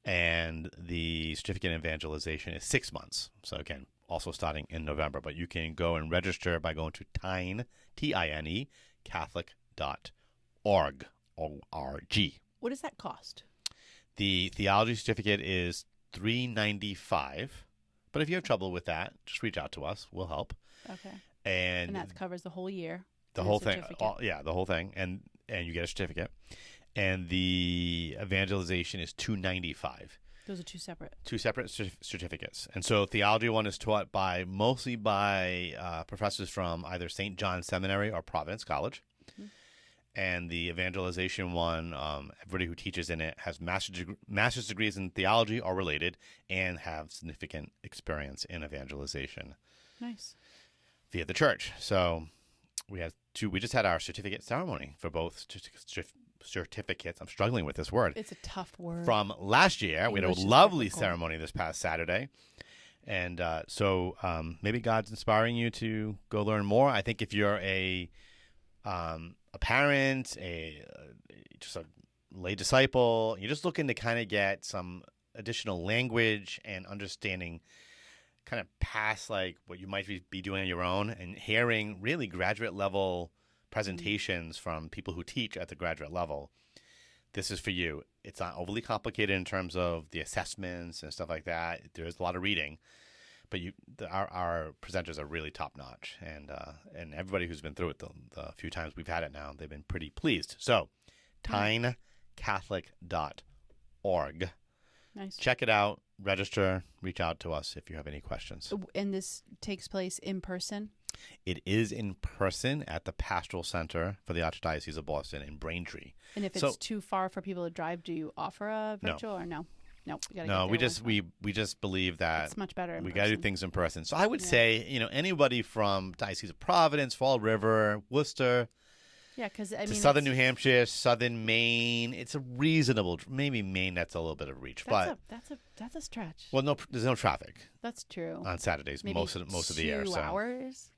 And the certificate in evangelization is 6 months. So again, also starting in November. But you can go and register by going to Tine, T-I-N-E, Catholic.org, O-R-G. What does that cost? The theology certificate is $395. But if you have trouble with that, just reach out to us. We'll help. Okay. And that covers the whole year. The whole thing. The whole thing. And you get a certificate. And the evangelization is $295. Those are two separate. Two separate certificates. And so theology one is taught mostly by professors from either St. John's Seminary or Providence College. Mm-hmm. And the evangelization one, everybody who teaches in it has master's degrees in theology or related and have significant experience in evangelization. Nice. Via the church. So we just had our certificate ceremony for both certificates. I'm struggling with this word. It's a tough word. From last year. We had a lovely ceremony this past Saturday. And so maybe God's inspiring you to go learn more. I think if you're a parent, just a lay disciple, you're just looking to kind of get some additional language and understanding kind of past like what you might be doing on your own and hearing really graduate level presentations from people who teach at the graduate level. This is for you. It's not overly complicated in terms of the assessments and stuff like that. There's a lot of reading, but our presenters are really top notch, and everybody who's been through it the few times we've had it now, they've been pretty pleased. So, tinecatholic.org. Nice. Check it out. Register. Reach out to us if you have any questions. And this takes place in person? It is in person at the Pastoral Center for the Archdiocese of Boston in Braintree. And if it's too far for people to drive, do you offer a virtual or no? Nope. We gotta No, get we there just once. we just believe that It's much better in we person. got to do things in person. So I would Yeah. say, anybody from Diocese of Providence, Fall River, Worcester, Yeah, because to southern New Hampshire, southern Maine, it's a reasonable. Maybe Maine, that's a little bit of reach, but that's a stretch. well, no, there's no traffic That's true. on Saturdays Maybe most of the year. 2 So hours.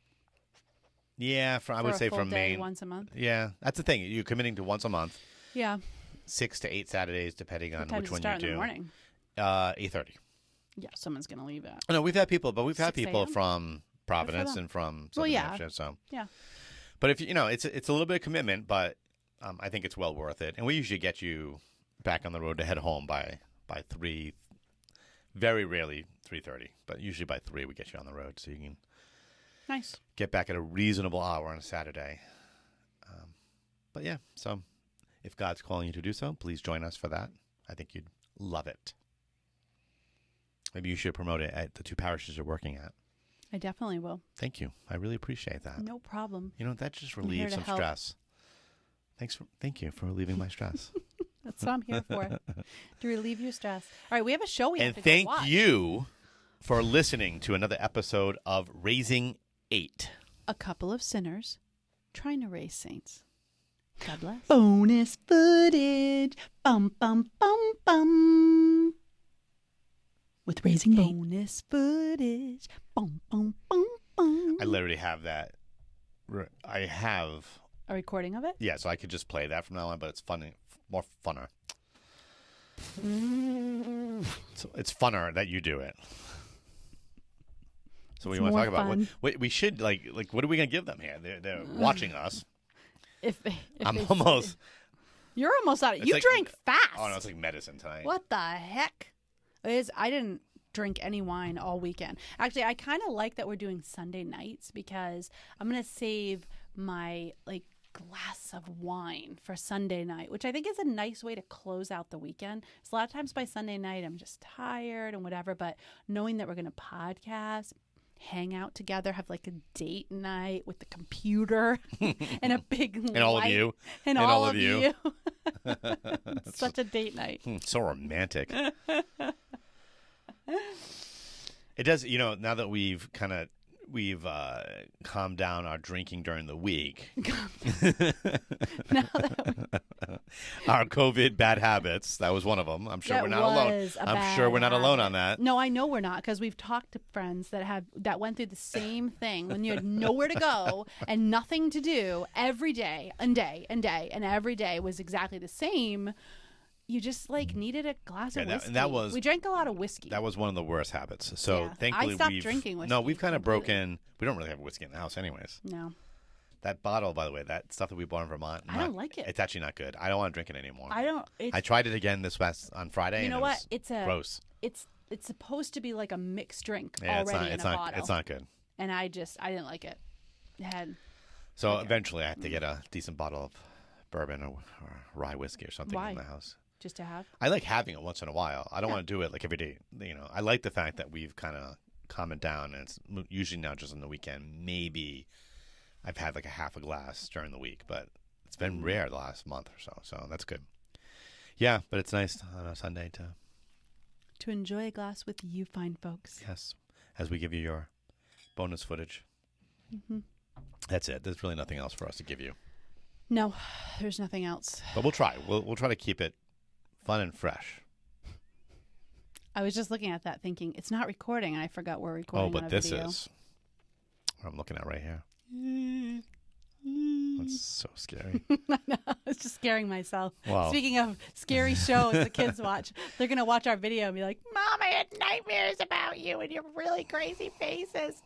yeah, I For would a say full from day Maine. once a month. Yeah, that's the thing. You're committing to once a month, Yeah. 6 to 8 Saturdays, depending on What time which does it one start you in do. the morning? 8:30. Yeah, someone's gonna leave at. No, we've had people, but we've had 6 people a.m.? from Providence them. and from Well, southern New yeah. Hampshire. So Yeah. but if it's a little bit of commitment, but I think it's well worth it. And we usually get you back on the road to head home by 3. Very rarely 3:30, but usually by 3 we get you on the road so you can Nice. get back at a reasonable hour on a Saturday. But yeah, so if God's calling you to do so, please join us for that. I think you'd love it. Maybe you should promote it at the 2 parishes you're working at. I definitely will. Thank you. I really appreciate that. No problem. That just I'm here relieves to some help. stress. Thank you for relieving my stress. That's what I'm here for. To relieve your stress. All right, we have a show we have And to go thank watch. you for listening to another episode of Raising 8. A couple of sinners trying to raise saints. God bless. Bonus footage. Bum, bum, bum, bum. With Raising 8. Bonus footage. Bum, bum, bum, bum. I literally have that. I have. A recording of it? Yeah, so I could just play that from now on, but it's funny, more funner. So it's funner that you do it. So what do you want to more talk about? fun. We should like what are we gonna give them here? They're watching us. If I'm it's- almost. You're almost out of it. It's You like- drank fast. Oh no, it's like medicine tonight. What the heck? I didn't drink any wine all weekend. Actually, I kind of like that we're doing Sunday nights because I'm going to save my glass of wine for Sunday night, which I think is a nice way to close out the weekend. So a lot of times by Sunday night, I'm just tired and whatever, but knowing that we're going to podcast, hang out together, have like a date night with the computer and a big And all of light, you. and And all all of of you. you. It's such a date night. So romantic. It does, now that we've calmed down our drinking during the week. Now that Our COVID bad habits, that was one of them. I'm sure That we're not alone. was a I'm sure bad we're not alone habit. on that. No, I know we're not because we've talked to friends that went through the same thing when you had nowhere to go and nothing to do every day and day and day and every day was exactly the same. You just needed a glass of Yeah, whiskey. and that was- we drank a lot of whiskey. That was one of the worst habits. So Yeah. thankfully I stopped we've drinking whiskey No, we've kind of completely. broken. We don't really have whiskey in the house, anyways. No, That bottle, by the way, that stuff that we bought in Vermont. I don't like it. It's actually not good. I don't want to drink it anymore. I don't. It's, I tried it again on Friday. you and know it what? was It's a gross. It's supposed to be like a mixed drink Yeah, already in a bottle. It's not good. And I didn't like it. It had So Okay. eventually, I have to get a decent bottle of bourbon or rye whiskey or something Why? in the house. just to have. I like having it once in a while. I don't Yeah. want to do it like every day. I like the fact that we've kind of calmed down, and it's usually now just on the weekend. Maybe I've had like a half a glass during the week, but it's been rare the last month or so. So that's good. Yeah, but it's nice on a Sunday To enjoy a glass with you fine folks. yes, as we give you your bonus footage. Mm-hmm. That's it. There's really nothing else for us to give you, No, there's nothing else. but we'll try. We'll try to keep it fun and fresh. I was just looking at that thinking, it's not recording, and I forgot we're recording Oh, but on a this video. is what I'm looking at right here. That's so scary. I know, I was just scaring myself. Wow. Speaking of scary shows the kids watch, they're going to watch our video and be like, Mom, I had nightmares about you and your really crazy faces.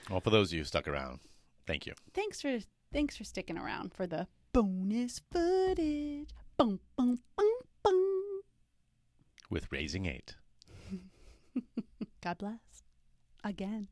Well, for those of you who stuck around, thank you. Thanks for sticking around for the bonus footage. Boom, boom, boom, boom. With Raising 8. God bless. Again.